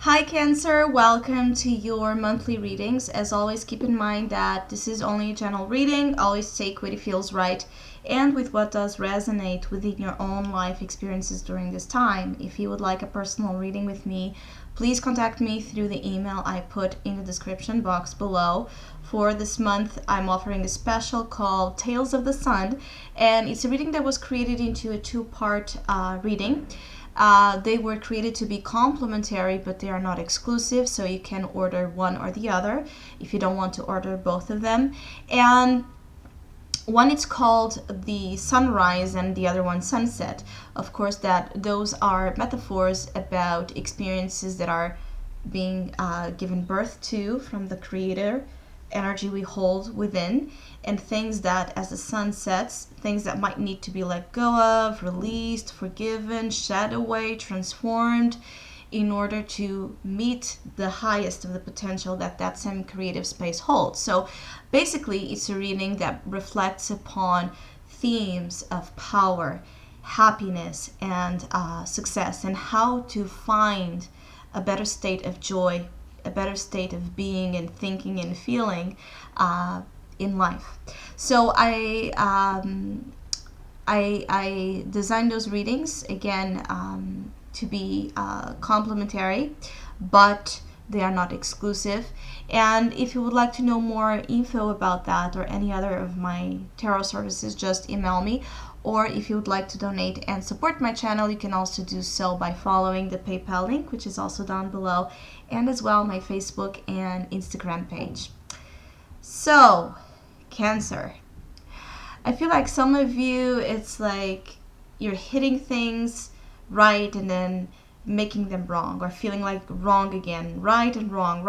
Hi Cancer, welcome to your monthly readings. As always, keep in mind that this is only a general reading. Always take what feels right and with what does resonate within your own life experiences during this time. If you would like a personal reading with me, please contact me through the email I put in the description box below. For this month, I'm offering a special called Tales of the Sun, and it's a reading that was created into a two-part reading. They were created to be complementary, but they are not exclusive, so you can order one or the other if you don't want to order both of them. And one is called the sunrise and the other one sunset. Of course, that those are metaphors about experiences that are being given birth to from the creator energy we hold within, and things that as the sun sets, things that might need to be let go of, released, forgiven, shed away, transformed in order to meet the highest of the potential that that same creative space holds. So basically it's a reading that reflects upon themes of power, happiness, and success, and how to find a better state of joy, a better state of being and thinking and feeling in life. So I designed those readings again to be complementary, but they are not exclusive. And if you would like to know more info about that or any other of my tarot services, just email me. Or if you would like to donate and support my channel, you can also do so by following the PayPal link, which is also down below, and as well my Facebook and Instagram page. So, Cancer. I feel like some of you, it's like you're hitting things right and then making them wrong, or feeling like wrong again, right and wrong,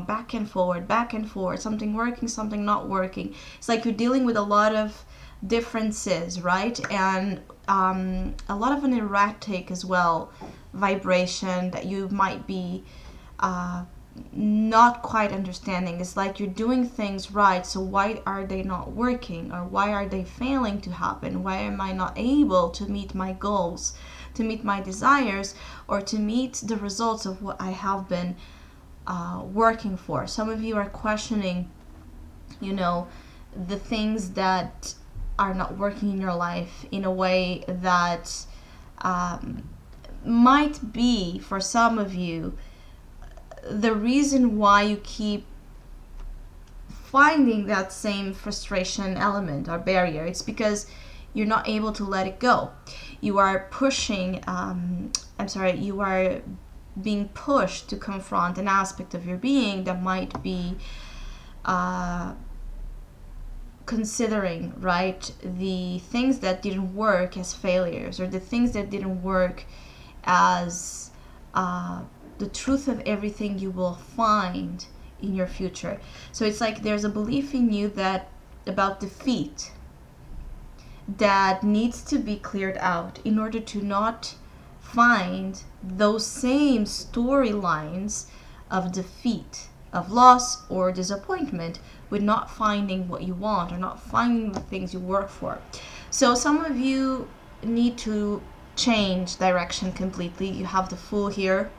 back and forward, something working, something not working. It's like you're dealing with a lot of differences, right? And a lot of an erratic as well vibration that you might be not quite understanding. It's like you're doing things right, so why are they not working, or why are they failing to happen? Why am I not able to meet my goals, to meet my desires, or to meet the results of what I have been working for? Some of you are questioning, the things that are not working in your life in a way that might be, for some of you, the reason why you keep finding that same frustration element or barrier. It's because you're not able to let it go. You are pushing, you are being pushed to confront an aspect of your being that might be considering, right, the things that didn't work as failures, or the things that didn't work as the truth of everything you will find in your future. So it's like there's a belief in you that about defeat that needs to be cleared out in order to not find those same storylines of defeat, of loss or disappointment, with not finding what you want or not finding the things you work for. So some of you need to change direction completely. You have the Fool here.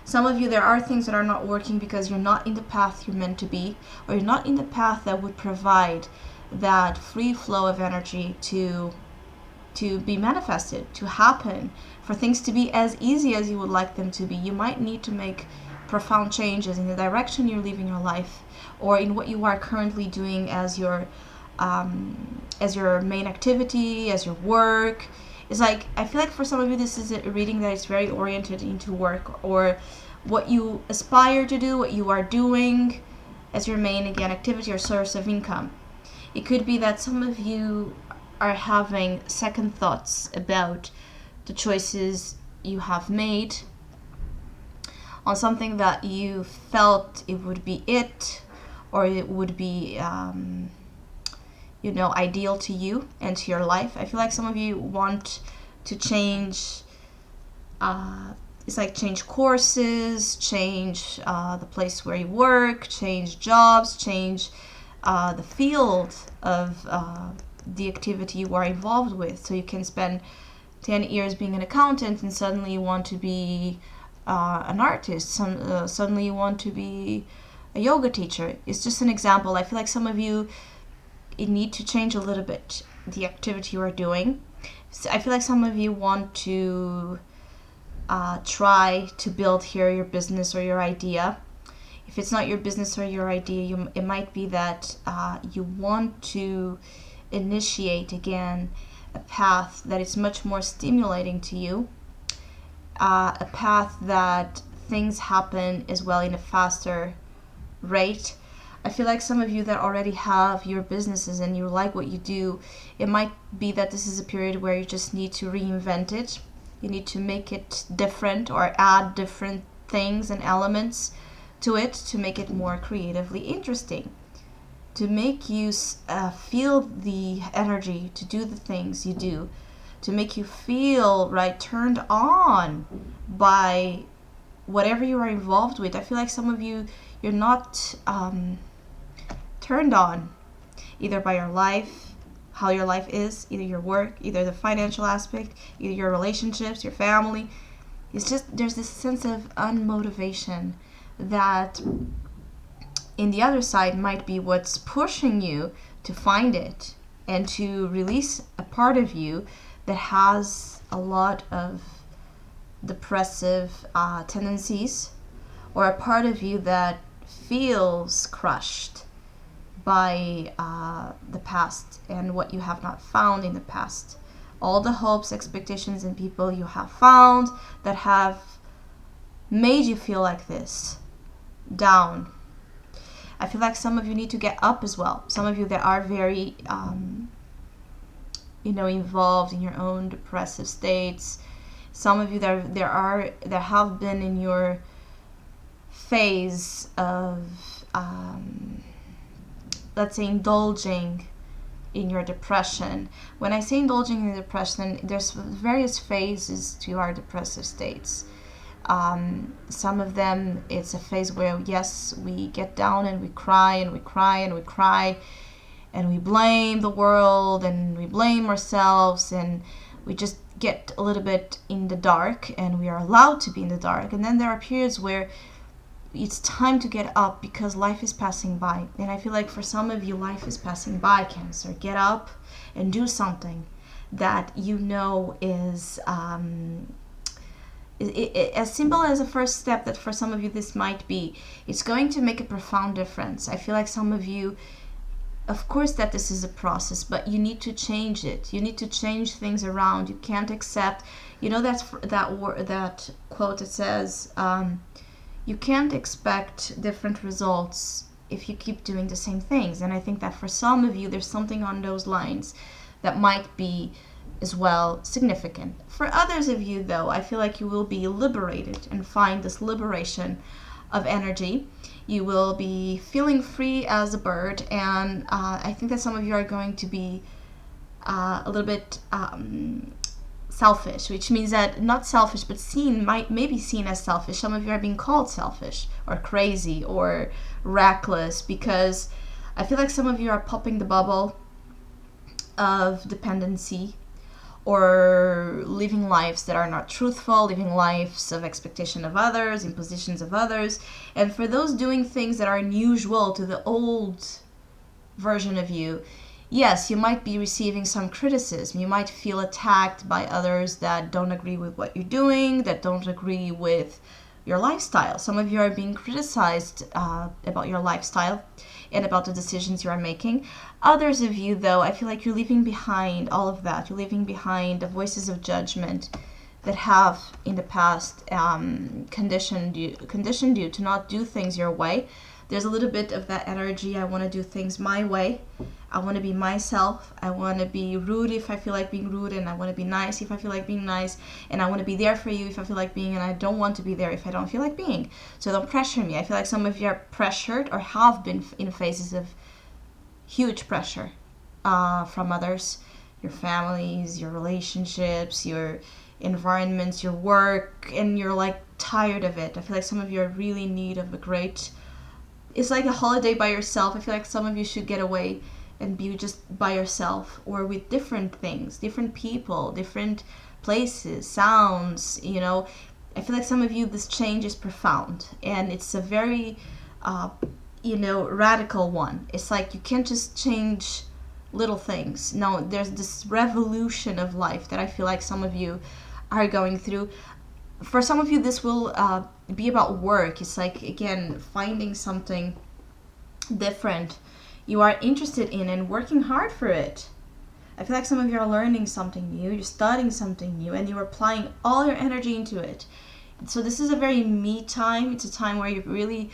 Some of you, there are things that are not working because you're not in the path you're meant to be, or you're not in the path that would provide that free flow of energy to be manifested, to happen, for things to be as easy as you would like them to be. You might need to make profound changes in the direction you're living your life, or in what you are currently doing as your main activity, as your work. It's like, I feel like for some of you, this is a reading that is very oriented into work, or what you aspire to do, what you are doing as your main, again, activity or source of income. It could be that some of you are having second thoughts about the choices you have made on something that you felt it would be it, or it would be ideal to you and to your life. I feel like some of you want to change, change courses, change the place where you work, change jobs, change the field of the activity you are involved with. So you can spend 10 years being an accountant and suddenly you want to be an artist. Suddenly you want to be a yoga teacher. It's just an example. I feel like some of you need to change a little bit the activity you are doing. So I feel like some of you want to try to build here your business or your idea. If it's not your business or your idea, it might be that you want to initiate again a path that is much more stimulating to you, a path that things happen as well in a faster rate. I feel like some of you that already have your businesses and you like what you do, it might be that this is a period where you just need to reinvent it. You need to make it different or add different things and elements to it to make it more creatively interesting, to make you feel the energy to do the things you do, to make you feel turned on by whatever you are involved with. I feel like some of you, you're not turned on either by your life, how your life is, either your work, either the financial aspect, either your relationships, your family. It's just there's this sense of unmotivation that in the other side might be what's pushing you to find it and to release a part of you that has a lot of depressive tendencies, or a part of you that feels crushed by the past and what you have not found in the past. All the hopes, expectations, and people you have found that have made you feel like this, down. I feel like some of you need to get up as well. Some of you that are very, involved in your own depressive states. Some of you that have been in your phase of, let's say, indulging in your depression. When I say indulging in your depression, there's various phases to our depressive states. Some of them, it's a phase where, yes, we get down and we cry and we cry and we cry and we blame the world and we blame ourselves and we just get a little bit in the dark, and we are allowed to be in the dark. And then there are periods where it's time to get up because life is passing by. And I feel like for some of you, life is passing by, Cancer. Get up and do something that you know is as simple as a first step. That for some of you this might be, it's going to make a profound difference. I feel like some of you, of course that this is a process, but you need to change it. You need to change things around. You can't accept, that quote that says, you can't expect different results if you keep doing the same things. And I think that for some of you, there's something on those lines that might be as well significant. For others of you, though, I feel like you will be liberated and find this liberation of energy. You will be feeling free as a bird, and I think that some of you are going to be a little bit selfish, which means that not selfish, but maybe seen as selfish. Some of you are being called selfish or crazy or reckless, because I feel like some of you are popping the bubble of dependency, or living lives that are not truthful, living lives of expectation of others, impositions of others. And for those doing things that are unusual to the old version of you, yes, you might be receiving some criticism. You might feel attacked by others that don't agree with what you're doing, that don't agree with your lifestyle. Some of you are being criticized about your lifestyle and about the decisions you are making. Others of you, though, I feel like you're leaving behind all of that. You're leaving behind the voices of judgment that have in the past conditioned you to not do things your way. There's a little bit of that energy. I want to do things my way. I want to be myself. I want to be rude if I feel like being rude, and I want to be nice if I feel like being nice, and I want to be there for you if I feel like being, and I don't want to be there if I don't feel like being. So don't pressure me. I feel like some of you are pressured or have been in phases of huge pressure from others, your families, your relationships, your environments, your work, and you're like tired of it. I feel like some of you are really in need of it's like a holiday by yourself. I feel like some of you should get away and be just by yourself, or with different things, different people, different places, sounds, I feel like some of you, this change is profound, and it's a very, radical one. It's like you can't just change little things. No, there's this revolution of life that I feel like some of you are going through. For some of you, this will be about work. It's like, again, finding something different you are interested in and working hard for it. I feel like some of you are learning something new, you're studying something new, and you're applying all your energy into it. So this is a very me time. It's a time where you're really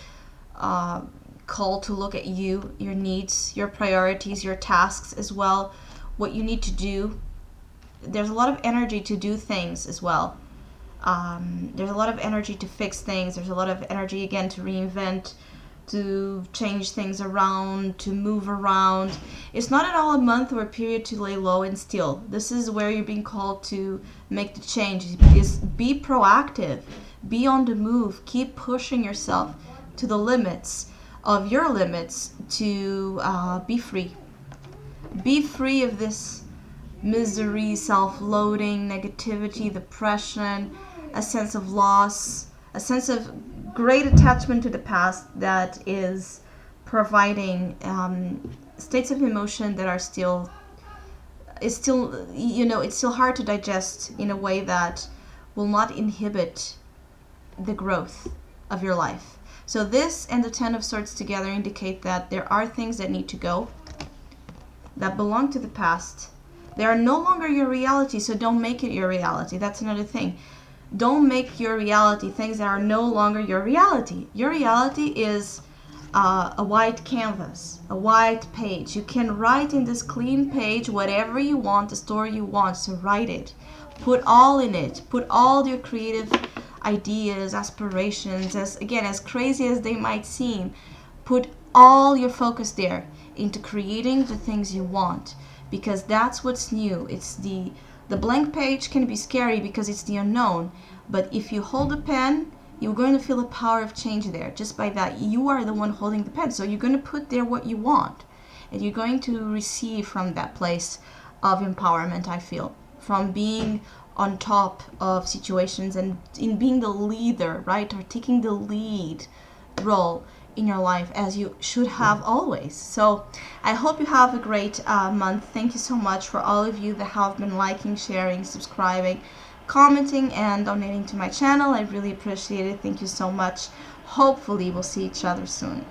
called to look at you, your needs, your priorities, your tasks as well, what you need to do. There's a lot of energy to do things as well. There's a lot of energy to fix things. There's a lot of energy, again, to reinvent, to change things around, to move around. It's not at all a month or a period to lay low and still. This is where you're being called to make the change. Is be proactive, be on the move, keep pushing yourself to the limits of your limits to be free. Be free of this misery, self-loathing, negativity, depression, a sense of loss, a sense of great attachment to the past that is providing states of emotion that are still, it's still hard to digest in a way that will not inhibit the growth of your life. So this and the Ten of Swords together indicate that there are things that need to go, that belong to the past. They are no longer your reality, so don't make it your reality. That's another thing. Don't make your reality things that are no longer your reality. Your reality is a white canvas, a white page. You can write in this clean page whatever you want, the story you want, so write it. Put all in it. Put all your creative ideas, aspirations, as crazy as they might seem. Put all your focus there into creating the things you want, because that's what's new. It's the blank page can be scary because it's the unknown, but if you hold a pen, you're going to feel the power of change there. Just by that, you are the one holding the pen, so you're going to put there what you want, and you're going to receive from that place of empowerment, I feel, from being on top of situations and in being the leader, right, or taking the lead role in your life, as you should have always. So I hope you have a great month. Thank you so much for all of you that have been liking, sharing, subscribing, commenting, and donating to my channel. I really appreciate it. Thank you so much. Hopefully we'll see each other soon.